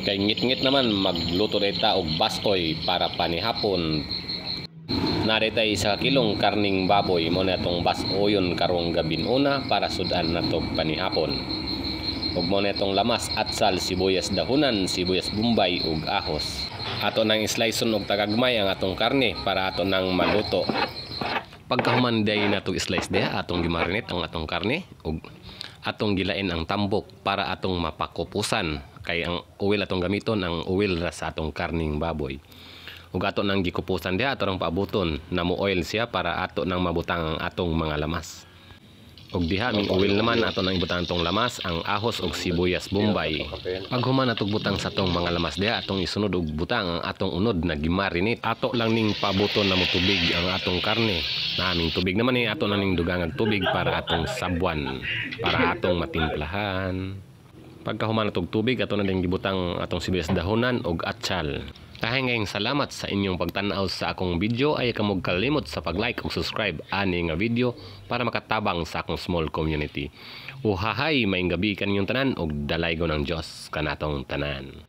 Kay ngit-ngit naman magluto dita og bastoy para panihapon. Narita isa kilong karning baboy mo na itong basoyon karong gabin una para sudan na to panihapon. Ug mo na itong lamas, atsal, sibuyas dahunan, sibuyas bumbay ug ahos. Ato nang isliceon og tagagmay ang atong karne para ato nang maluto. Pagkahuman day na itong slice day, atong gimarinate ang atong karne ug atong gilain ang tambok para atong mapakupusan. Kay ang oil atong gamiton ang oil ra sa atong karning baboy. Ug ato nang gikupusan diha ato nang paabuton na mo oil siya para ato nang mabutang ang atong mga lamas. Ug diha ming oil naman ato nang ibutang tong lamas, ang ahos ug sibuyas bombay. Pag human atong butang sa tong mga lamas diha atong isunod og butang ang atong unod na gimarinate. Ato lang ning paabuton na mo tubig ang atong karne. Naming tubig naman ni ato na ning dugang tubig para atong sabwan, para atong matimplahan. Pagkahuman natog tubig, ato na din gibutang atong sibuyas dahonan og atsal. Ngayong salamat sa inyong pagtanaw sa akong video. Ay kamog kalimot sa pag-like ug subscribe ani nga video para makatabang sa akong small community. Uhahay, maayong gabi kaninyong tanan ug dalaygo ng Dios kanatong tanan.